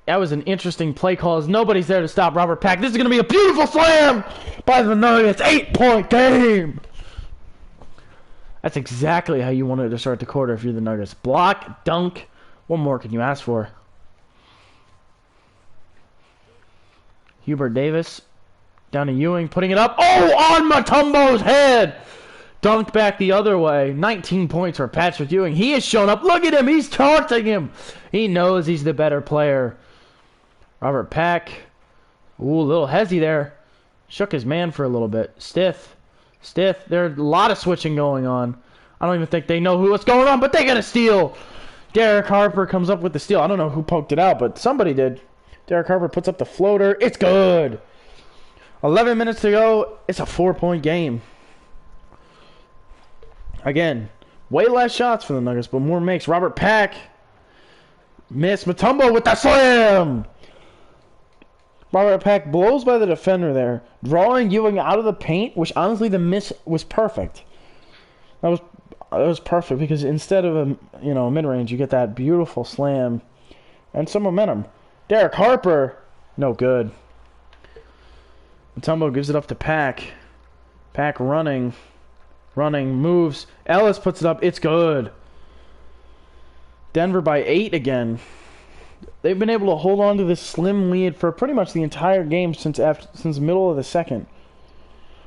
S1: That was an interesting play call as nobody's there to stop Robert Pack. This is going to be a beautiful slam by the Nuggets. 8-point game. That's exactly how you wanted to start the quarter if you're the Nuggets. Block, dunk. What more can you ask for? Hubert Davis down to Ewing, putting it up. Oh, on Mutombo's head! Dunked back the other way. 19 points for Patrick Ewing. He has shown up. Look at him. He's taunting him. He knows he's the better player. Robert Pack. Ooh, a little hezzy there. Shook his man for a little bit. Stiff. There's a lot of switching going on. I don't even think they know what's going on, but they got a steal. Derek Harper comes up with the steal. I don't know who poked it out, but somebody did. Derek Harper puts up the floater. It's good. 11 minutes to go. It's a 4-point game. Again, way less shots for the Nuggets, but more makes. Robert Pack. Miss. Mutombo with the slam. Robert Pack blows by the defender there. Drawing Ewing out of the paint, which honestly the miss was perfect. That was perfect because instead of a mid-range, you get that beautiful slam and some momentum. Derek Harper, no good. Mutombo gives it up to Pack. Pack running, moves. Ellis puts it up. It's good. Denver by 8 again. They've been able to hold on to this slim lead for pretty much the entire game since the middle of the second.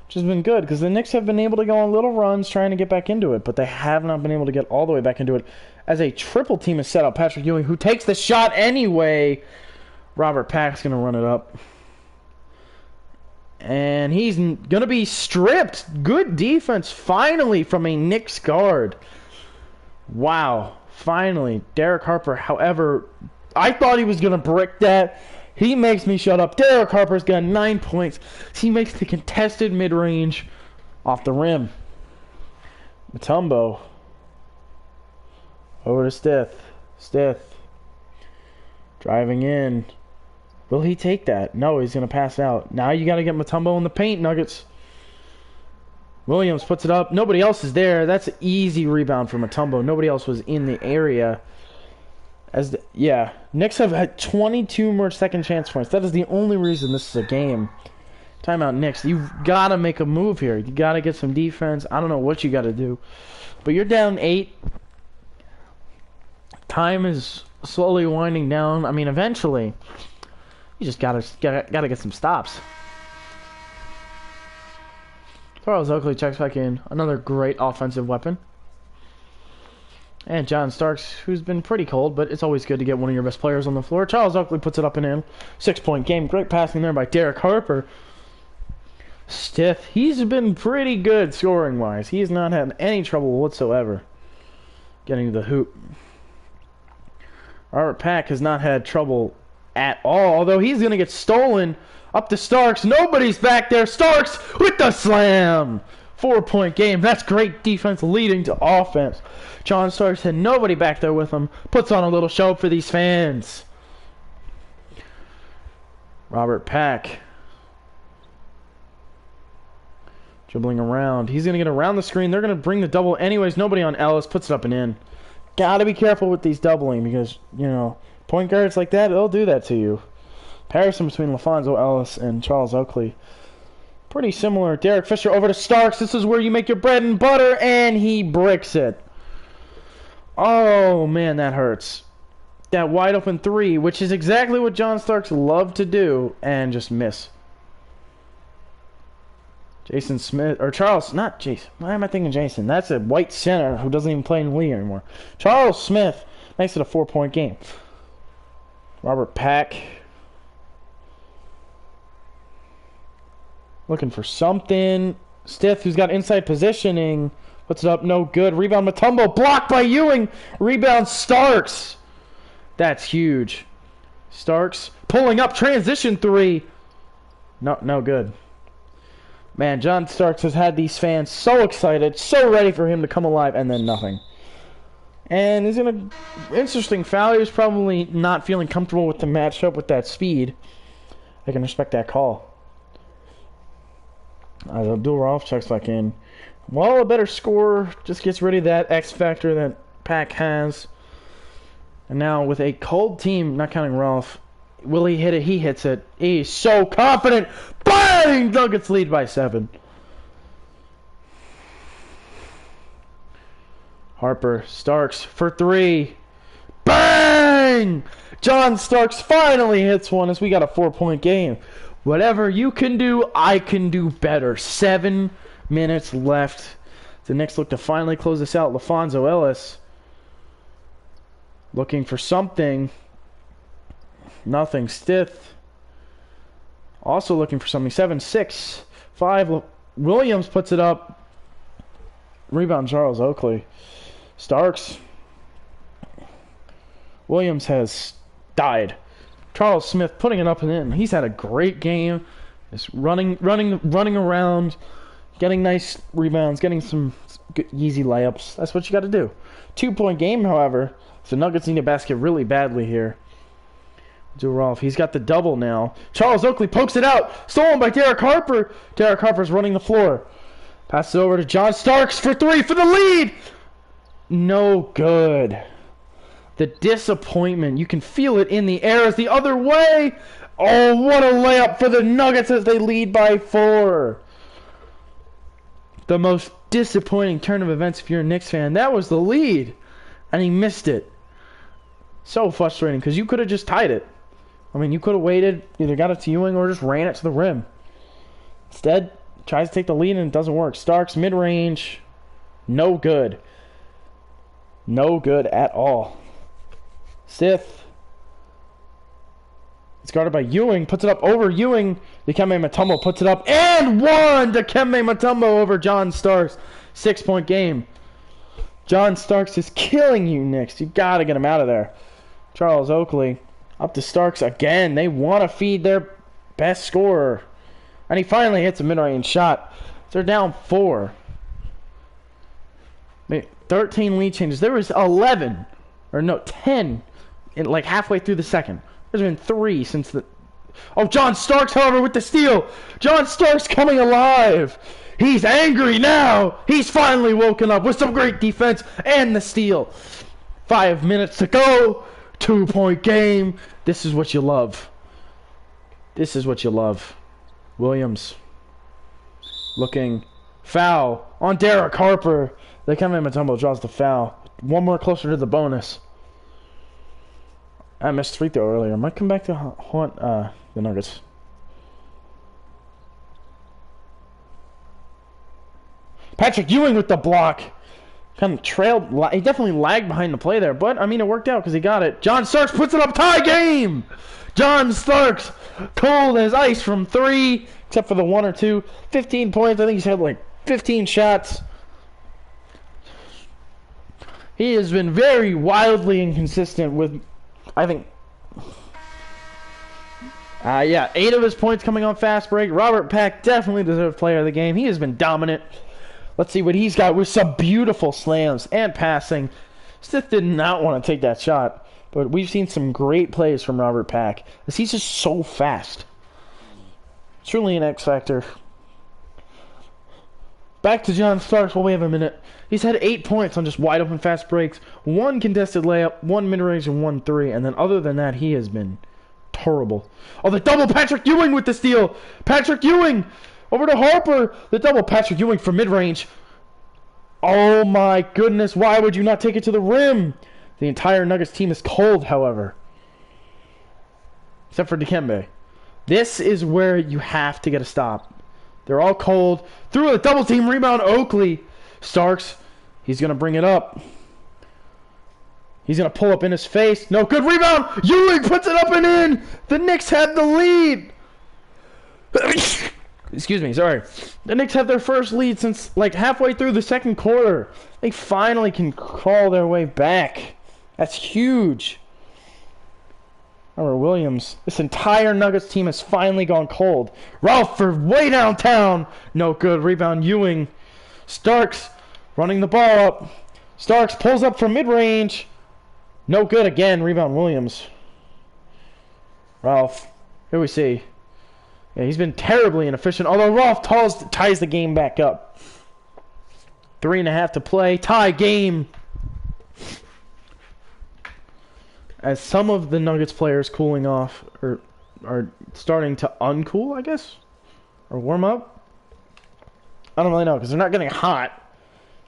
S1: Which has been good because the Knicks have been able to go on little runs trying to get back into it, but they have not been able to get all the way back into it. As a triple team is set up, Patrick Ewing, who takes the shot anyway. Robert Pack's going to run it up. And he's going to be stripped. Good defense, finally, from a Knicks guard. Wow. Finally. Derek Harper, however, I thought he was going to brick that. He makes me shut up. Derek Harper's got 9 points. He makes the contested mid-range off the rim. Mutombo. Over to Stiff. Driving in. Will he take that? No, he's going to pass out. Now you got to get Mutombo in the paint, Nuggets. Williams puts it up. Nobody else is there. That's an easy rebound for Mutombo. Nobody else was in the area. Knicks have had 22 more second chance points. That is the only reason this is a game. Timeout, Knicks. You gotta make a move here. You gotta get some defense. I don't know what you gotta do, but you're down 8. Time is slowly winding down. I mean, eventually, you just gotta get some stops. Charles Oakley checks back in. Another great offensive weapon. And John Starks, who's been pretty cold, but it's always good to get one of your best players on the floor. Charles Oakley puts it up and in. 6-point game. Great passing there by Derek Harper. Stiff. He's been pretty good scoring-wise. He has not had any trouble whatsoever getting to the hoop. Robert Pack has not had trouble at all, although he's going to get stolen up to Starks. Nobody's back there. Starks with the slam. 4-point game. That's great defense leading to offense. John Starks had nobody back there with him. Puts on a little show for these fans. Robert Pack. Dribbling around. He's going to get around the screen. They're going to bring the double anyways. Nobody on Ellis. Puts it up and in. Got to be careful with these doubling because, you know, point guards like that, they'll do that to you. Comparison between LaFonso Ellis and Charles Oakley. Pretty similar. Derek Fisher over to Starks. This is where you make your bread and butter, and he bricks it. Oh, man, that hurts. That wide open 3, which is exactly what John Starks loved to do, and just miss. Jason Smith, or Charles, not Jason. Why am I thinking Jason? That's a white center who doesn't even play in the league anymore. Charles Smith makes it a 4-point game. Robert Pack. Looking for something. Stiff, who's got inside positioning. Puts it up, no good. Rebound Mutombo, blocked by Ewing. Rebound Starks. That's huge. Starks pulling up, transition 3. No good. Man, John Starks has had these fans so excited, so ready for him to come alive, and then nothing. And he's in an interesting foul. He was probably not feeling comfortable with the matchup with that speed. I can respect that call. As Abdul-Rauf checks back in. Well, a better scorer just gets rid of that X factor that Pack has. And now with a cold team, not counting Ralph, will he hit it? He hits it. He's so confident. Bang! Nuggets lead by 7. Harper, Starks for 3. Bang! John Starks finally hits one as we got a 4-point game. Whatever you can do, I can do better. 7 minutes left. The Knicks look to finally close this out. LaFonso Ellis looking for something. Nothing. Stiff also looking for something. 7-6. 5. Williams puts it up. Rebound Charles Oakley. Starks. Williams has died. Charles Smith putting it up and in. He's had a great game. Just running around, getting nice rebounds, getting some good, easy layups. That's what you got to do. 2-point game, however. So Nuggets need a basket really badly here. Rolf, he's got the double now. Charles Oakley pokes it out. Stolen by Derek Harper. Derek Harper's running the floor. Passes it over to John Starks for 3 for the lead. No good. The disappointment. You can feel it in the air as the other way. Oh, what a layup for the Nuggets as they lead by 4. The most disappointing turn of events if you're a Knicks fan. That was the lead. And he missed it. So frustrating because you could have just tied it. I mean, you could have waited, either got it to Ewing or just ran it to the rim. Instead, tries to take the lead and it doesn't work. Starks mid-range. No good. No good at all. Sith. It's guarded by Ewing. Puts it up over Ewing. Dikembe Mutombo puts it up. And 1! Dikembe Mutombo over John Starks. 6-point game. John Starks is killing you, Knicks. You got to get him out of there. Charles Oakley up to Starks again. They want to feed their best scorer. And he finally hits a mid-range shot. They're down 4. 13 lead changes. There was 11. Or no, 10. Like halfway through the second. There's been 3 since the... Oh, John Starks, however, with the steal. John Starks coming alive. He's angry now. He's finally woken up with some great defense and the steal. 5 minutes to go. 2-point game. This is what you love. This is what you love. Williams. Looking. Foul on Derek Harper. They come in, Mutombo draws the foul. One more closer to the bonus. I missed free throw earlier. Might come back to haunt the Nuggets. Patrick Ewing with the block. Kind of trailed. He definitely lagged behind the play there. But, I mean, it worked out because he got it. John Starks puts it up. Tie game! John Starks. Cold as ice from 3. Except for the 1 or 2. 15 points. I think he's had like 15 shots. He has been very wildly inconsistent with, I think, 8 of his points coming on fast break. Robert Pack definitely deserved player of the game. He has been dominant. Let's see what he's got with some beautiful slams and passing. Stith did not want to take that shot, but we've seen some great plays from Robert Pack, as he's just so fast. Truly an X factor. Back to John Starks while we have a minute. He's had 8 points on just wide open fast breaks, 1 contested layup, 1 mid-range, and 1 3. And then other than that, he has been terrible. Oh, the double Patrick Ewing with the steal. Patrick Ewing over to Harper. The double Patrick Ewing for mid-range. Oh my goodness, why would you not take it to the rim? The entire Nuggets team is cold, however. Except for Dikembe. This is where you have to get a stop. They're all cold. Through a double team rebound, Oakley. Starks, he's going to bring it up. He's going to pull up in his face. No, good rebound. Ewing puts it up and in. The Knicks have the lead. Excuse me, sorry. The Knicks have their first lead since like halfway through the second quarter. They finally can crawl their way back. That's huge. Remember, Williams, this entire Nuggets team has finally gone cold. Ralph for way downtown. No good. Rebound, Ewing. Starks running the ball up. Starks pulls up from mid-range. No good again. Rebound, Williams. Ralph. Here we see. Yeah, he's been terribly inefficient. Although Ralph ties the game back up. 3.5 to play. Tie game. As some of the Nuggets players cooling off, or are starting to uncool, I guess? Or warm up? I don't really know, because they're not getting hot.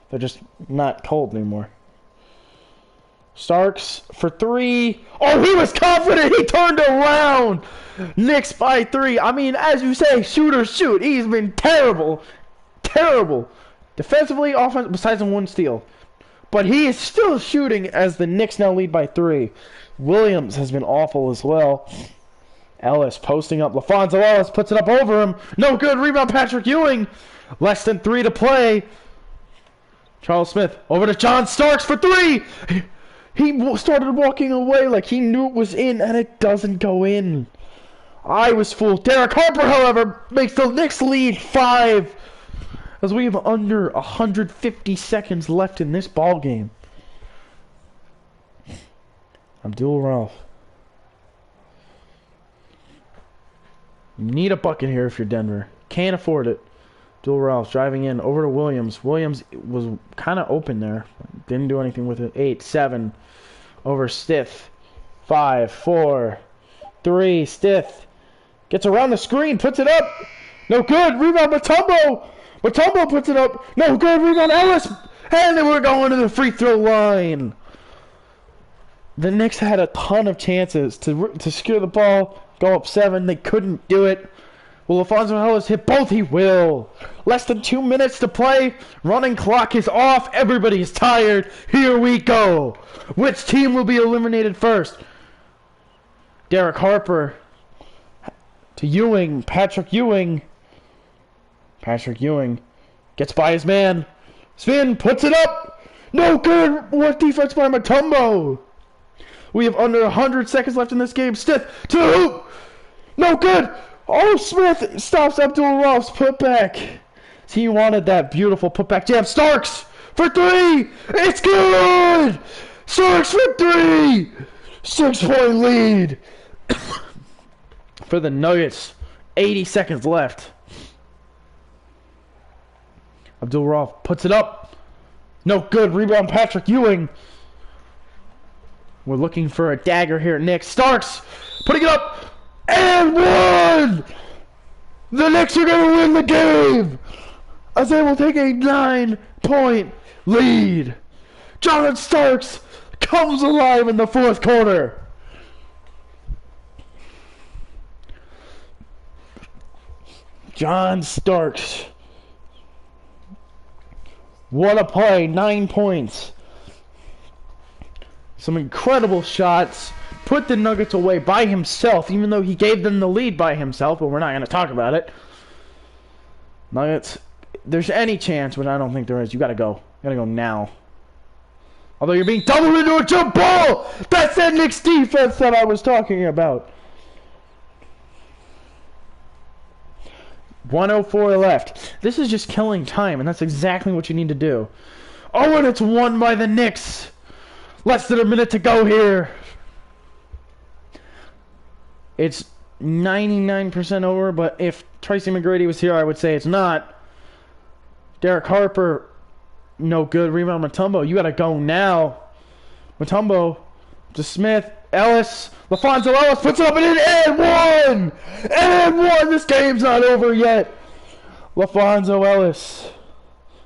S1: They're just not cold anymore. Starks for 3. Oh, he was confident! He turned around! Knicks by 3. I mean, as you say, shooters shoot. He's been terrible. Terrible. Defensively, offense, besides the 1 steal. But he is still shooting as the Knicks now lead by 3. Williams has been awful as well. Ellis posting up. LaFonso Ellis puts it up over him. No good. Rebound Patrick Ewing. Less than 3 to play. Charles Smith over to John Starks for 3. He started walking away like he knew it was in, and it doesn't go in. I was fooled. Derek Harper, however, makes the Knicks lead 5. As we have under 150 seconds left in this ball game. Abdul Ralph. You need a bucket here if you're Denver. Can't afford it. Abdul Ralph driving in over to Williams. Williams was kind of open there. Didn't do anything with it. 8, 7. Over Stith. 5, 4, 3. Stith gets around the screen. Puts it up. No good. Rebound Mutombo. Mutombo puts it up. No good. Rebound Ellis. And they were going to the free throw line. The Knicks had a ton of chances to secure the ball, go up 7. They couldn't do it. Will Alfonso Ellis hit both? He will. Less than 2 minutes to play. Running clock is off. Everybody's tired. Here we go. Which team will be eliminated first? Derek Harper to Ewing. Patrick Ewing. Patrick Ewing gets by his man. Spin, puts it up. No good. What defense by Mutombo? We have under 100 seconds left in this game. Stith to the hoop. No good. Oh, Smith stops Abdul Ralph's putback. He wanted that beautiful putback jam. Starks for 3. It's good. Starks for 3. 6-point lead for the Nuggets. 80 seconds left. Abdul Ralph puts it up. No good. Rebound Patrick Ewing. We're looking for a dagger here. Nick Starks putting it up. And 1. The Knicks are going to win the game as they will take a 9-point lead. John Starks comes alive in the fourth quarter. John Starks. What a play. 9 points. Some incredible shots. Put the Nuggets away by himself, even though he gave them the lead by himself, but we're not going to talk about it. Nuggets, there's any chance, but I don't think there is. You got to go. You got to go now. Although you're being doubled into a jump ball! That's that Knicks defense that I was talking about. 1:04 left. This is just killing time, and that's exactly what you need to do. Oh, and it's won by the Knicks. Less than a minute to go here. It's 99% over, but if Tracy McGrady was here, I would say it's not. Derek Harper, no good. Rebound Mutombo, you gotta go now. Mutombo to Smith, Ellis, LaFonso Ellis puts it up and one! And one! This game's not over yet. LaFonso Ellis.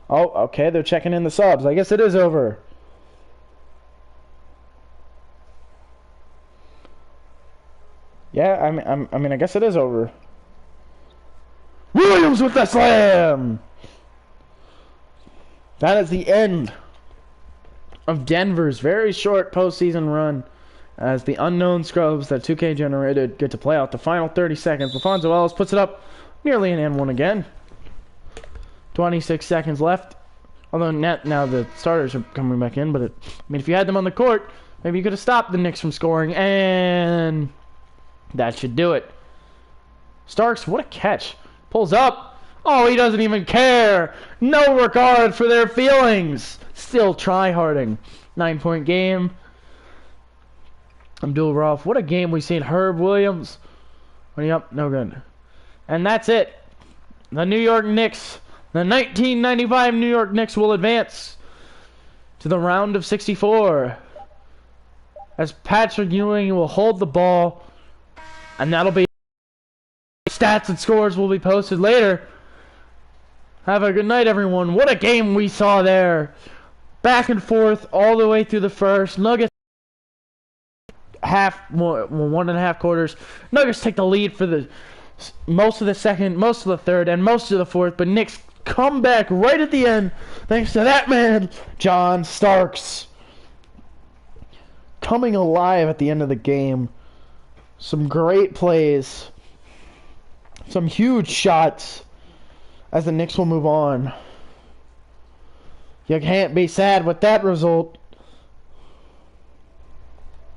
S1: Oh, okay, they're checking in the subs. I guess it is over. Yeah, I mean, I guess it is over. Williams with the slam! That is the end of Denver's very short postseason run as the unknown scrubs that 2K generated get to play out the final 30 seconds. LaFonso Ellis puts it up nearly an and one again. 26 seconds left. Although now the starters are coming back in, but I mean, if you had them on the court, maybe you could have stopped the Knicks from scoring, and that should do it. Starks, what a catch. Pulls up. Oh, he doesn't even care. No regard for their feelings. Still try-harding. 9-point game. Abdul-Rauf. What a game we've seen. Herb Williams. Running up. No good. And that's it. The New York Knicks. The 1995 New York Knicks will advance to the round of 64. As Patrick Ewing will hold the ball. And that'll be... Stats and scores will be posted later. Have a good night, everyone. What a game we saw there. Back and forth all the way through the first. Nuggets one and a half quarters. Nuggets take the lead for the most of the second, most of the third, and most of the fourth. But Knicks come back right at the end thanks to that man, John Starks. Coming alive at the end of the game. Some great plays. Some huge shots. As the Knicks will move on. You can't be sad with that result.